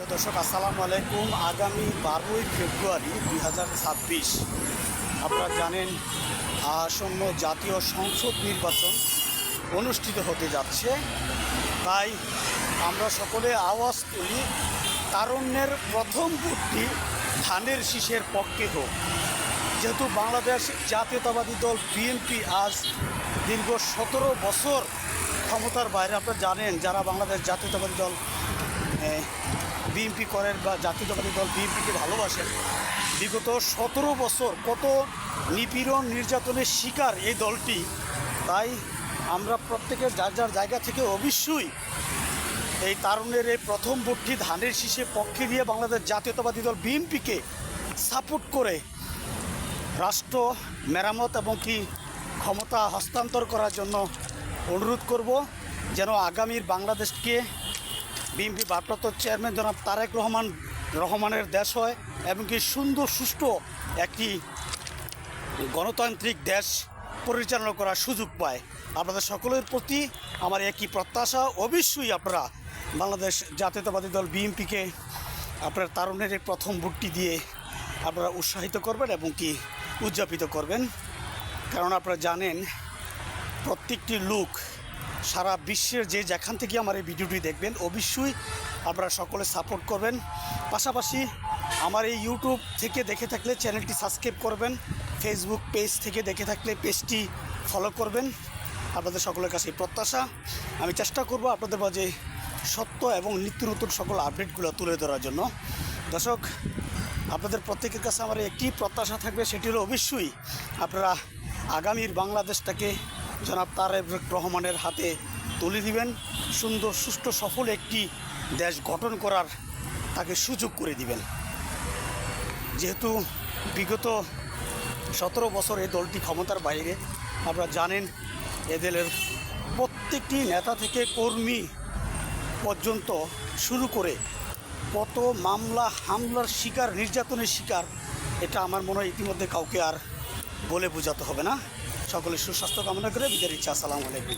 দর্শক আসসালামু আলাইকুম। আগামী 12ই ফেব্রুয়ারি 2026 আপনারা জানেন আসন্ন জাতীয় সংসদ নির্বাচন অনুষ্ঠিত হতে যাচ্ছে। তাই আমরা সকলে আওয়াজ তুলি, তারুণ্যের প্রথম ভোটটি ধানের শীষের পক্ষে হোক। যেহেতু বাংলাদেশ জাতীয়তাবাদী দল বিএনপি আজ দীর্ঘ 17 বছর ক্ষমতার বাইরে। আপনারা জানেন, যারা বাংলাদেশ জাতীয়তাবাদী দল বিএনপি করেন বা জাতীয়তাবাদী দল বিএনপিকে ভালোবাসেন, বিগত 17 বছর কত নিপীড়ন নির্যাতনের শিকার এই দলটি। তাই আমরা প্রত্যেকে যার যার জায়গা থেকে অবশ্যই এই তারুণের এই প্রথম ভোটটি ধানের শীষে পক্ষে দিয়ে বাংলাদেশ জাতীয়তাবাদী দল বিএনপিকে সাপোর্ট করে রাষ্ট্র মেরামত এবং কি ক্ষমতা হস্তান্তর করার জন্য অনুরোধ করব, যেন আগামীর বাংলাদেশকে বিএনপি ভারপ্রাপ্ত চেয়ারম্যান জনাব তারেক রহমানের দেশ হয় এবং কি সুন্দর সুষ্ঠু একটি গণতান্ত্রিক দেশ পরিচালনা করার সুযোগ পায়। আপনাদের সকলের প্রতি আমার একই প্রত্যাশা, অবশ্যই আপনারা বাংলাদেশ জাতীয়তাবাদী দল বিএনপিকে আপনার তারুণের এই প্রথম ভোটটি দিয়ে আপনারা উৎসাহিত করবেন এবং কি উদযাপিত করবেন। কারণ আপনারা জানেন, প্রত্যেকটি লোক সারা বিশ্বের যেখান থেকে আমার এই ভিডিওটি দেখবেন, অবশ্যই আপনারা সকলে সাপোর্ট করবেন। পাশাপাশি আমার এই ইউটিউব থেকে দেখে থাকলে চ্যানেলটি সাবস্ক্রাইব করবেন, ফেসবুক পেজ থেকে দেখে থাকলে পেজটি ফলো করবেন। আপনাদের সকলের কাছে প্রত্যাশা, আমি চেষ্টা করব আপনাদের মাঝে সত্য এবং নিত্য নতুন সকল আপডেটগুলো তুলে ধরার জন্য। দর্শক, আপনাদের প্রত্যেকের কাছে আমার একটি প্রত্যাশা থাকবে, সেটি হলো অবশ্যই আপনারা আগামীর বাংলাদেশটাকে জনাব তারেক রহমানের হাতে তুলে দিবেন, সুন্দর সুষ্ঠু সফল একটি দেশ গঠন করার তাকে সুযোগ করে দিবেন। যেহেতু বিগত 17 বছর এই দলটি ক্ষমতার বাইরে, আপনারা জানেন এদের প্রত্যেকটি নেতা থেকে কর্মী পর্যন্ত শুরু করে কত মামলা হামলার শিকার, নির্যাতনের শিকার, এটা আমার মনে হয় ইতিমধ্যে কাউকে আর বলে বোঝাতে হবে না। সকলের সুস্বাস্থ্য কামনা করে বিদায় নিচ্ছি। আসসালামু আলাইকুম।